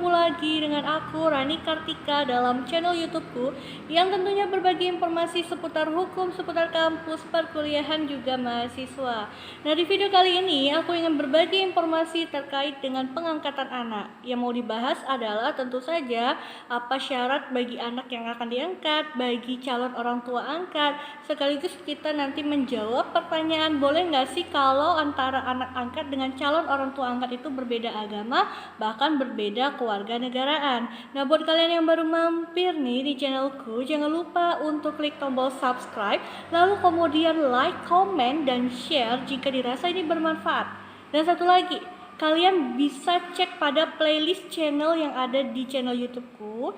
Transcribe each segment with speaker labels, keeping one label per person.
Speaker 1: bertemu lagi dengan aku Rani Kartika dalam channel YouTubeku yang tentunya berbagi informasi seputar hukum, seputar kampus, perkuliahan juga mahasiswa. Nah, di video kali ini aku ingin berbagi informasi terkait dengan pengangkatan anak. Yang mau dibahas adalah tentu saja apa syarat bagi anak yang akan diangkat, bagi calon orang tua angkat, sekaligus kita nanti menjawab pertanyaan boleh nggak sih kalau antara anak angkat dengan calon orang tua angkat itu berbeda agama, bahkan berbeda kewarganegaraan. Nah, buat kalian yang baru mampir nih di channelku, jangan lupa untuk klik tombol subscribe, lalu kemudian like, comment, dan share jika dirasa ini bermanfaat. Dan satu lagi, kalian bisa cek pada playlist channel yang ada di channel YouTubeku,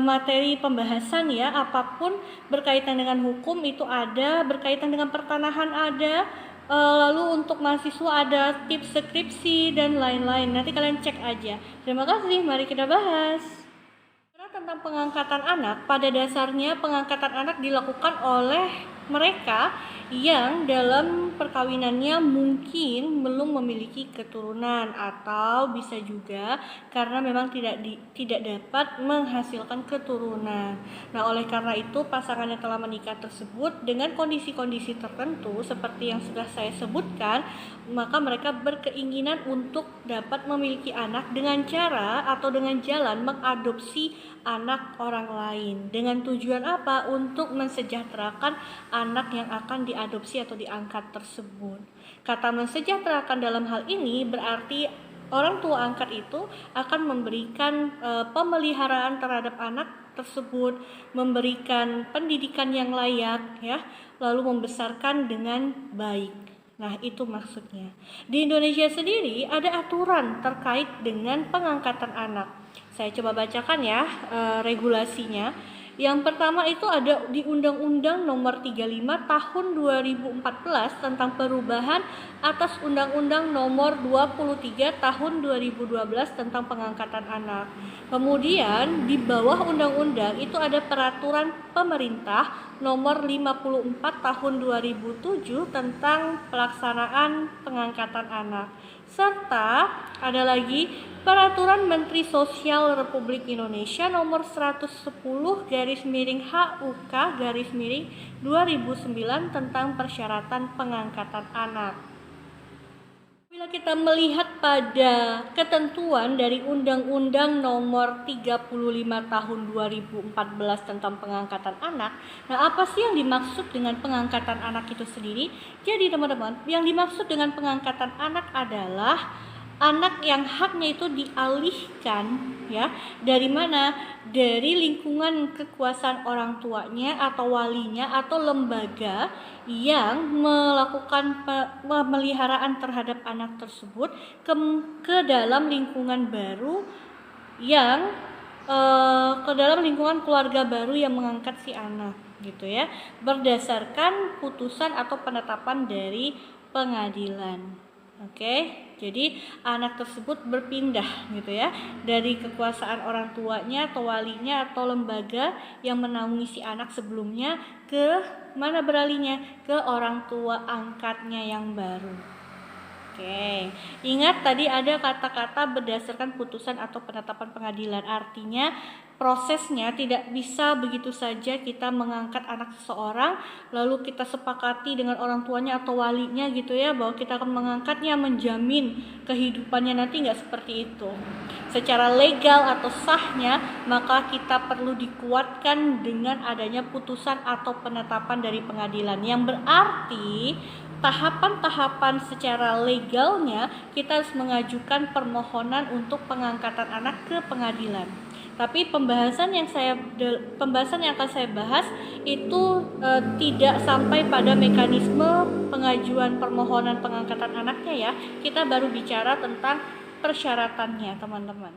Speaker 1: materi pembahasan ya, apapun berkaitan dengan hukum itu ada, berkaitan dengan pertanahan ada, lalu untuk mahasiswa ada tips skripsi dan lain-lain. Nanti kalian cek aja. Terima kasih, mari kita bahas. Tentang pengangkatan anak, pada dasarnya pengangkatan anak dilakukan oleh mereka yang dalam perkawinannya mungkin belum memiliki keturunan, atau bisa juga karena memang tidak dapat menghasilkan keturunan. Nah, oleh karena itu pasangan yang telah menikah tersebut dengan kondisi-kondisi tertentu seperti yang sudah saya sebutkan, maka mereka berkeinginan untuk dapat memiliki anak dengan cara atau dengan jalan mengadopsi anak orang lain. Dengan tujuan apa? Untuk mensejahterakan anak yang akan diadopsi atau diangkat tersebut. Kata mensejahterakan dalam hal ini berarti orang tua angkat itu akan memberikan pemeliharaan terhadap anak tersebut, memberikan pendidikan yang layak ya, lalu membesarkan dengan baik. Nah, itu maksudnya. Di Indonesia sendiri ada aturan terkait dengan pengangkatan anak. Saya coba bacakan ya regulasinya. Yang pertama itu ada di Undang-Undang Nomor 35 Tahun 2014 tentang perubahan atas Undang-Undang Nomor 23 Tahun 2012 tentang pengangkatan anak. Kemudian di bawah undang-undang itu ada peraturan pemerintah Nomor 54 Tahun 2007 tentang pelaksanaan pengangkatan anak. Serta ada lagi Peraturan Menteri Sosial Republik Indonesia Nomor 110/HUK/2009 tentang persyaratan pengangkatan anak. Bila kita melihat pada ketentuan dari Undang-Undang Nomor 35 Tahun 2014 tentang pengangkatan anak, nah apa sih yang dimaksud dengan pengangkatan anak itu sendiri? Jadi teman-teman, yang dimaksud dengan pengangkatan anak adalah anak yang haknya itu dialihkan ya, dari mana? Dari lingkungan kekuasaan orang tuanya atau walinya atau lembaga yang melakukan pemeliharaan terhadap anak tersebut ke dalam lingkungan baru yang ke dalam lingkungan keluarga baru yang mengangkat si anak gitu ya, berdasarkan putusan atau penetapan dari pengadilan. Oke, jadi anak tersebut berpindah gitu ya, dari kekuasaan orang tuanya atau walinya atau lembaga yang menaungi si anak sebelumnya ke mana beralihnya? Ke orang tua angkatnya yang baru. Oke, ingat tadi ada kata-kata berdasarkan putusan atau penetapan pengadilan, artinya prosesnya tidak bisa begitu saja kita mengangkat anak seseorang lalu kita sepakati dengan orang tuanya atau walinya gitu ya, bahwa kita akan mengangkatnya menjamin kehidupannya nanti, nggak seperti itu. Secara legal atau sahnya maka kita perlu dikuatkan dengan adanya putusan atau penetapan dari pengadilan, yang berarti tahapan-tahapan secara legalnya kita harus mengajukan permohonan untuk pengangkatan anak ke pengadilan. Tapi pembahasan yang akan saya bahas itu tidak sampai pada mekanisme pengajuan permohonan pengangkatan anaknya ya. Kita baru bicara tentang persyaratannya, teman-teman.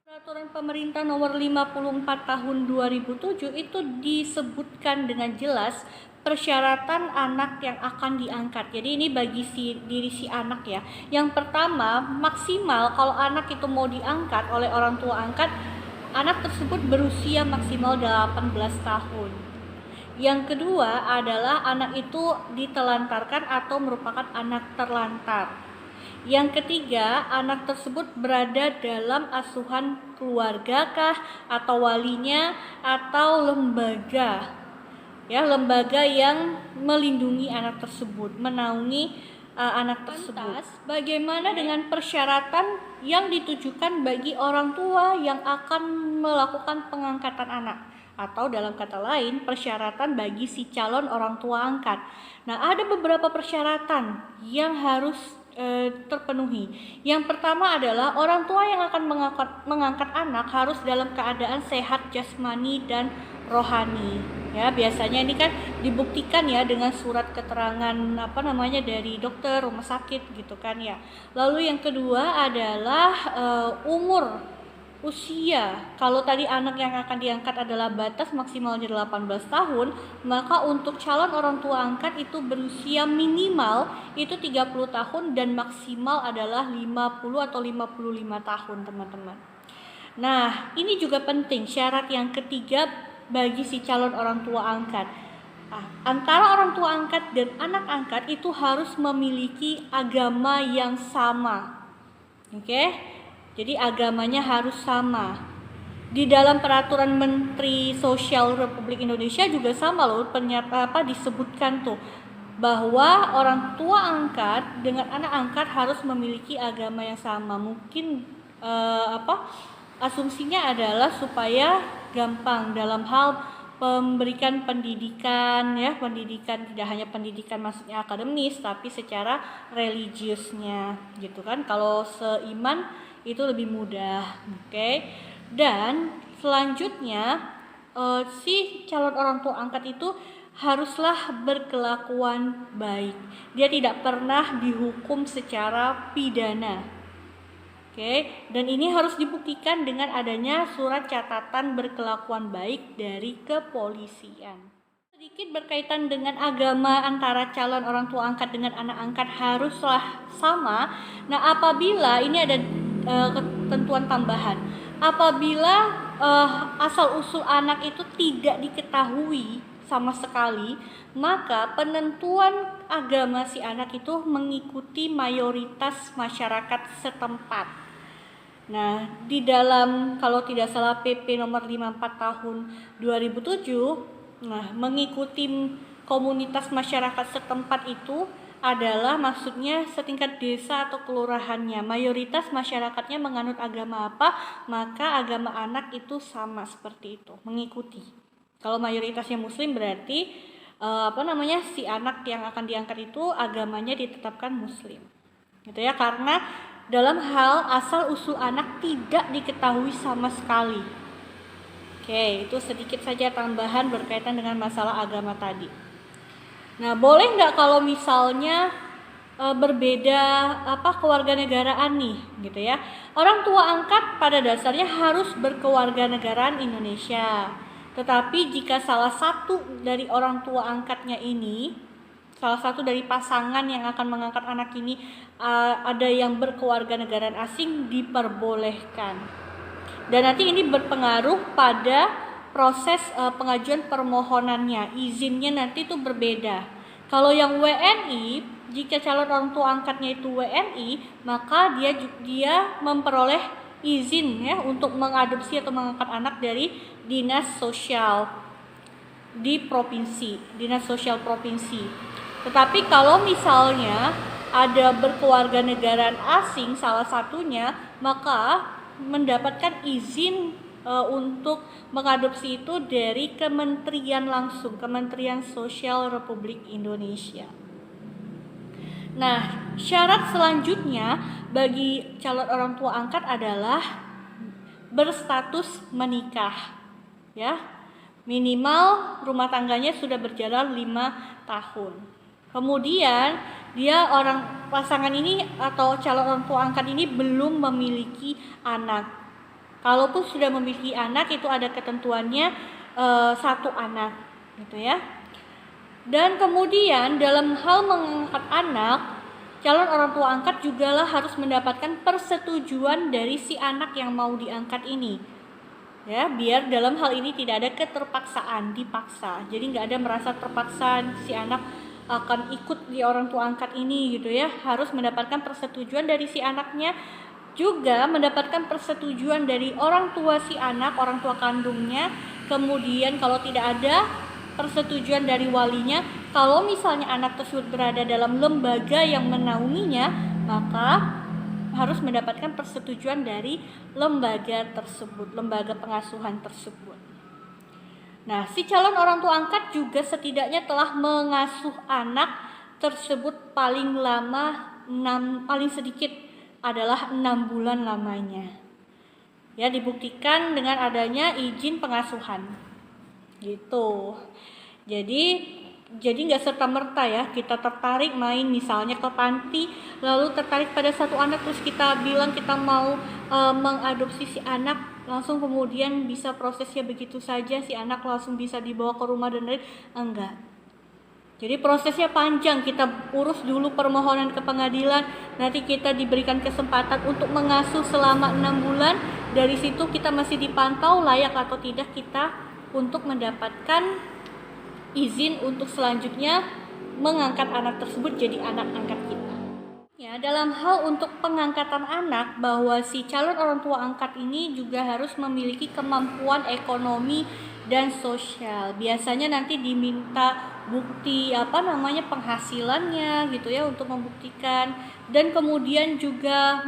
Speaker 1: Peraturan Pemerintah Nomor 54 Tahun 2007 itu disebutkan dengan jelas persyaratan anak yang akan diangkat. Jadi ini bagi diri si anak ya. Yang pertama, maksimal kalau anak itu mau diangkat oleh orang tua angkat, anak tersebut berusia maksimal 18 tahun. Yang kedua adalah anak itu ditelantarkan atau merupakan anak terlantar. Yang ketiga, anak tersebut berada dalam asuhan keluarga kah atau walinya atau lembaga. Ya, lembaga yang melindungi anak tersebut, menaungi anak tersebut. Bagaimana dengan persyaratan yang ditujukan bagi orang tua yang akan melakukan pengangkatan anak? Atau dalam kata lain, persyaratan bagi si calon orang tua angkat. Nah, ada beberapa persyaratan yang harus terpenuhi. Yang pertama adalah orang tua yang akan mengangkat anak harus dalam keadaan sehat jasmani dan rohani. Ya, biasanya ini kan dibuktikan ya dengan surat keterangan dari dokter rumah sakit gitu kan ya. Lalu yang kedua adalah usia. Kalau tadi anak yang akan diangkat adalah batas maksimalnya 18 tahun, maka untuk calon orang tua angkat itu berusia minimal itu 30 tahun dan maksimal adalah 50 atau 55 tahun, teman-teman. Nah, ini juga penting, syarat yang ketiga bagi si calon orang tua angkat. Antara orang tua angkat dan anak angkat itu harus memiliki agama yang sama. Oke? Jadi agamanya harus sama. Di dalam peraturan Menteri Sosial Republik Indonesia juga sama loh, disebutkan tuh bahwa orang tua angkat dengan anak angkat harus memiliki agama yang sama. Mungkin asumsinya adalah supaya gampang dalam hal memberikan pendidikan ya, pendidikan tidak hanya pendidikan maksudnya akademis tapi secara religiusnya gitu kan. Kalau seiman itu lebih mudah, oke? Dan selanjutnya si calon orang tua angkat itu haruslah berkelakuan baik. Dia tidak pernah dihukum secara pidana, oke? Dan ini harus dibuktikan dengan adanya surat catatan berkelakuan baik dari kepolisian. Sedikit berkaitan dengan agama antara calon orang tua angkat dengan anak angkat haruslah sama. Nah, apabila ini ada ketentuan tambahan, apabila asal usul anak itu tidak diketahui sama sekali, maka penentuan agama si anak itu mengikuti mayoritas masyarakat setempat. Nah, di dalam kalau tidak salah PP nomor 54 tahun 2007, mengikuti komunitas masyarakat setempat itu adalah maksudnya setingkat desa atau kelurahannya. Mayoritas masyarakatnya menganut agama apa, maka agama anak itu sama seperti itu, mengikuti. Kalau mayoritasnya muslim berarti si anak yang akan diangkat itu agamanya ditetapkan muslim. Gitu ya, karena dalam hal asal usul anak tidak diketahui sama sekali. Oke, itu sedikit saja tambahan berkaitan dengan masalah agama tadi. Nah, boleh nggak kalau misalnya berbeda kewarganegaraan nih, gitu ya? Orang tua angkat pada dasarnya harus berkewarganegaraan Indonesia. Tetapi jika salah satu dari orang tua angkatnya ini, salah satu dari pasangan yang akan mengangkat anak ini ada yang berkewarganegaraan asing, diperbolehkan. Dan nanti ini berpengaruh pada proses pengajuan permohonannya, izinnya nanti itu berbeda. Kalau yang WNI, jika calon orang tua angkatnya itu WNI, maka dia memperoleh izin ya untuk mengadopsi atau mengangkat anak dari dinas sosial di provinsi, dinas sosial provinsi. Tetapi kalau misalnya ada berkewarganegaraan asing salah satunya, maka mendapatkan izin untuk mengadopsi itu dari kementerian langsung, Kementerian Sosial Republik Indonesia. Nah, syarat selanjutnya bagi calon orang tua angkat adalah berstatus menikah, ya. Minimal rumah tangganya sudah berjalan 5 tahun. Kemudian pasangan ini atau calon orang tua angkat ini belum memiliki anak. Kalaupun sudah memiliki anak itu ada ketentuannya 1 anak, gitu ya. Dan kemudian dalam hal mengangkat anak, calon orang tua angkat jugalah harus mendapatkan persetujuan dari si anak yang mau diangkat ini. Ya, biar dalam hal ini tidak ada keterpaksaan, dipaksa. Jadi nggak ada merasa terpaksa si anak akan ikut di orang tua angkat ini gitu ya, harus mendapatkan persetujuan dari si anaknya, juga mendapatkan persetujuan dari orang tua si anak, orang tua kandungnya. Kemudian kalau tidak ada persetujuan dari walinya, kalau misalnya anak tersebut berada dalam lembaga yang menaunginya, maka harus mendapatkan persetujuan dari lembaga tersebut, lembaga pengasuhan tersebut. Nah, si calon orang tua angkat juga setidaknya telah mengasuh anak tersebut paling sedikit adalah 6 bulan lamanya. Ya, dibuktikan dengan adanya izin pengasuhan. Gitu. Jadi nggak serta-merta ya kita tertarik main misalnya ke panti, lalu tertarik pada satu anak terus kita bilang kita mau mengadopsi si anak, langsung kemudian bisa prosesnya begitu saja, si anak langsung bisa dibawa ke rumah dan lain, enggak. Jadi prosesnya panjang, kita urus dulu permohonan ke pengadilan, nanti kita diberikan kesempatan untuk mengasuh selama 6 bulan, dari situ kita masih dipantau layak atau tidak kita untuk mendapatkan izin untuk selanjutnya mengangkat anak tersebut jadi anak angkat kita. Ya, dalam hal untuk pengangkatan anak, bahwa si calon orang tua angkat ini juga harus memiliki kemampuan ekonomi dan sosial. Biasanya nanti diminta bukti penghasilannya gitu ya untuk membuktikan, dan kemudian juga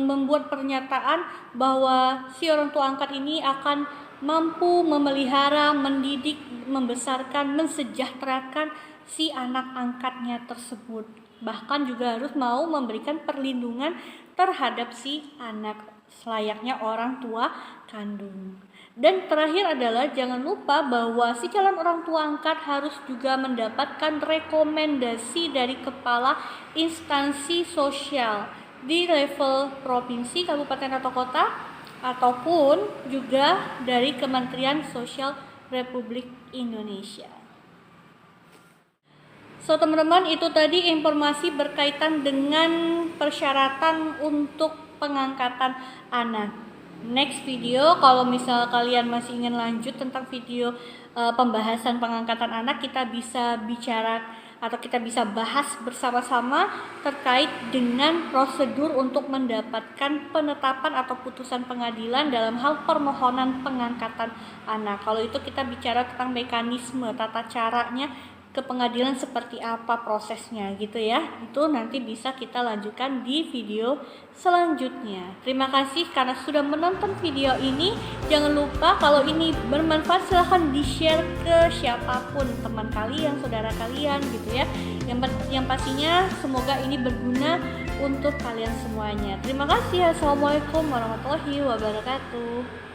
Speaker 1: membuat pernyataan bahwa si orang tua angkat ini akan mampu memelihara, mendidik, membesarkan, mensejahterakan si anak angkatnya tersebut. Bahkan juga harus mau memberikan perlindungan terhadap si anak selayaknya orang tua kandung. Dan terakhir adalah jangan lupa bahwa si calon orang tua angkat harus juga mendapatkan rekomendasi dari kepala instansi sosial di level provinsi, kabupaten atau kota, ataupun juga dari Kementerian Sosial Republik Indonesia. So teman-teman, itu tadi informasi berkaitan dengan persyaratan untuk pengangkatan anak. Next video, kalau misal kalian masih ingin lanjut tentang video pembahasan pengangkatan anak, kita bisa bicara atau kita bisa bahas bersama-sama terkait dengan prosedur untuk mendapatkan penetapan atau putusan pengadilan dalam hal permohonan pengangkatan anak. Kalau itu kita bicara tentang mekanisme, tata caranya ke pengadilan seperti apa prosesnya gitu ya. Itu nanti bisa kita lanjutkan di video selanjutnya. Terima kasih karena sudah menonton video ini. Jangan lupa kalau ini bermanfaat silahkan di-share ke siapapun, teman kalian, saudara kalian gitu ya. Yang pastinya semoga ini berguna untuk kalian semuanya. Terima kasih. Assalamualaikum warahmatullahi wabarakatuh.